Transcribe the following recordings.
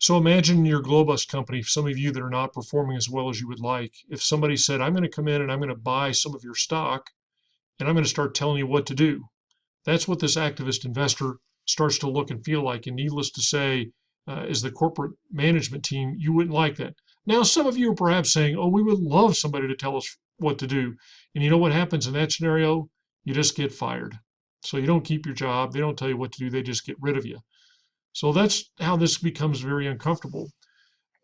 So imagine your Globus company, some of you that are not performing as well as you would like. If somebody said, I'm going to come in and I'm going to buy some of your stock and I'm going to start telling you what to do. That's what this activist investor starts to look and feel like. And needless to say, as the corporate management team, you wouldn't like that. Now, some of you are perhaps saying, oh, we would love somebody to tell us what to do. And you know what happens in that scenario? You just get fired. So you don't keep your job. They don't tell you what to do. They just get rid of you. So that's how this becomes very uncomfortable.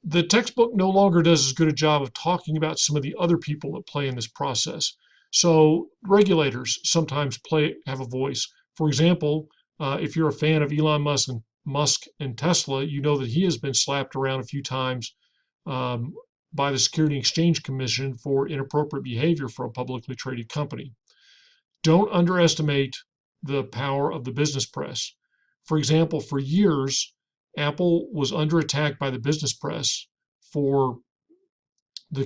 The textbook no longer does as good a job of talking about some of the other people that play in this process. So regulators sometimes have a voice. For example, if you're a fan of Elon Musk and Tesla, you know that he has been slapped around a few times um, by the Security and Exchange Commission for inappropriate behavior for a publicly traded company. Don't underestimate the power of the business press. For example, for years, Apple was under attack by the business press for the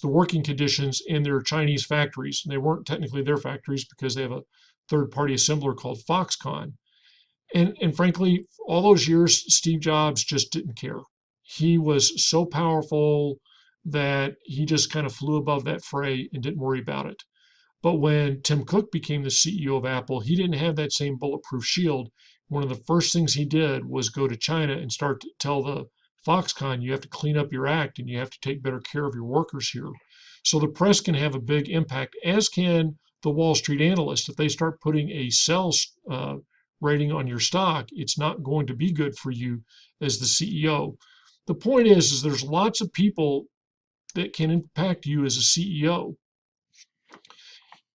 working conditions in their Chinese factories. And they weren't technically their factories because they have a third-party assembler called Foxconn. And frankly, all those years, Steve Jobs just didn't care. He was so powerful that he just kind of flew above that fray and didn't worry about it. But when Tim Cook became the CEO of Apple, he didn't have that same bulletproof shield. One of the first things he did was go to China and start to tell the Foxconn, you have to clean up your act and you have to take better care of your workers here. So the press can have a big impact, as can the Wall Street analysts. If they start putting a sell rating on your stock, it's not going to be good for you as the CEO. The point is there's lots of people that can impact you as a CEO.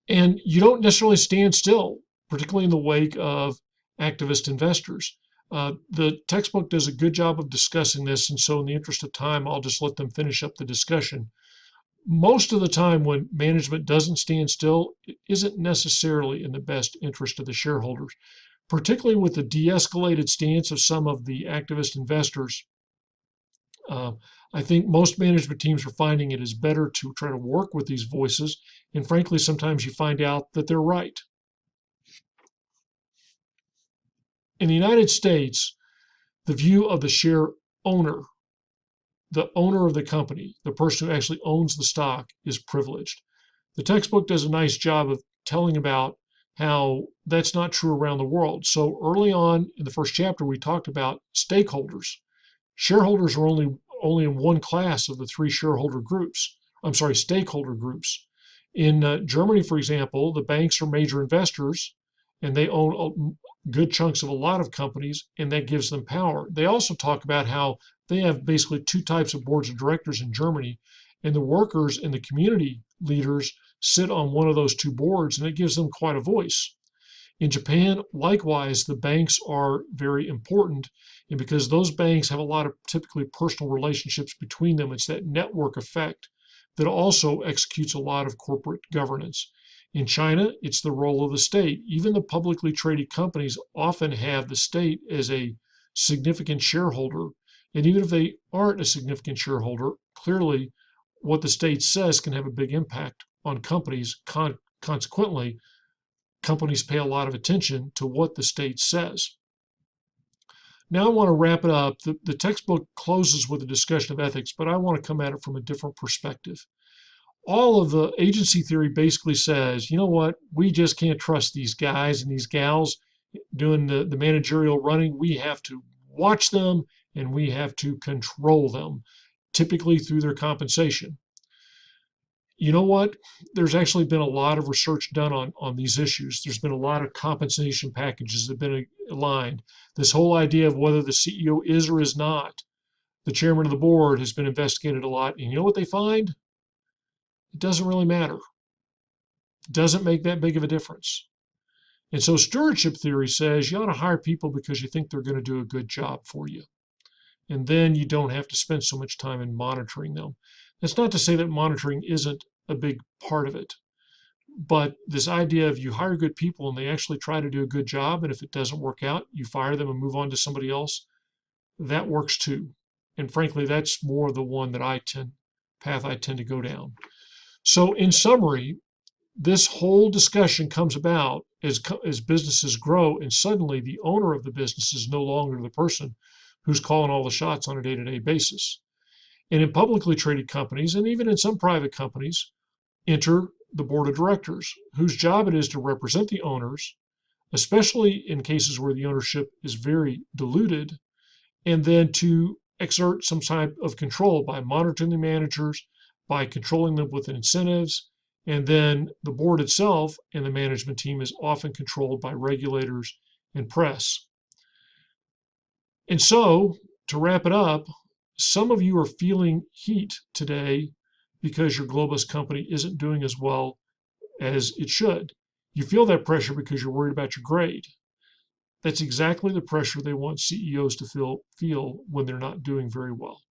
And you don't necessarily stand still, particularly in the wake of activist investors. The textbook does a good job of discussing this, and so in the interest of time, I'll just let them finish up the discussion. Most of the time when management doesn't stand still, it isn't necessarily in the best interest of the shareholders, particularly with the de-escalated stance of some of the activist investors. I think most management teams are finding it is better to try to work with these voices. And frankly, sometimes you find out that they're right. In the United States, the view of the share owner, the owner of the company, the person who actually owns the stock, is privileged. The textbook does a nice job of telling about how that's not true around the world. So early on in the first chapter, we talked about stakeholders. Shareholders are only in one class of the three shareholder groups. I'm sorry, stakeholder groups. In Germany, for example, the banks are major investors and they own good chunks of a lot of companies, and that gives them power. They also talk about how they have basically two types of boards of directors in Germany, and the workers and the community leaders sit on one of those two boards, and it gives them quite a voice. In Japan, likewise, the banks are very important. And because those banks have a lot of typically personal relationships between them, it's that network effect that also executes a lot of corporate governance. In China, it's the role of the state. Even the publicly traded companies often have the state as a significant shareholder. And even if they aren't a significant shareholder, clearly what the state says can have a big impact on companies. Consequently, companies pay a lot of attention to what the state says. Now I want to wrap it up. The textbook closes with a discussion of ethics, but I want to come at it from a different perspective. All of the agency theory basically says, you know what, we just can't trust these guys and these gals doing the managerial running. We have to watch them and we have to control them, typically through their compensation. You know what? There's actually been a lot of research done on these issues. There's been a lot of compensation packages that have been aligned. This whole idea of whether the CEO is or is not the chairman of the board has been investigated a lot. And you know what they find? It doesn't really matter. It doesn't make that big of a difference. And so stewardship theory says you ought to hire people because you think they're going to do a good job for you. And then you don't have to spend so much time in monitoring them. That's not to say that monitoring isn't a big part of it. But this idea of you hire good people and they actually try to do a good job, and if it doesn't work out, you fire them and move on to somebody else, that works too. And frankly, that's more the one that path I tend to go down. So in summary, this whole discussion comes about as businesses grow, and suddenly the owner of the business is no longer the person who's calling all the shots on a day-to-day basis. And in publicly traded companies, and even in some private companies, enter the board of directors, whose job it is to represent the owners, especially in cases where the ownership is very diluted, and then to exert some type of control by monitoring the managers, by controlling them with incentives. And then the board itself and the management team is often controlled by regulators and press. And so, to wrap it up, some of you are feeling heat today because your Globus company isn't doing as well as it should. You feel that pressure because you're worried about your grade. That's exactly the pressure they want CEOs to feel when they're not doing very well.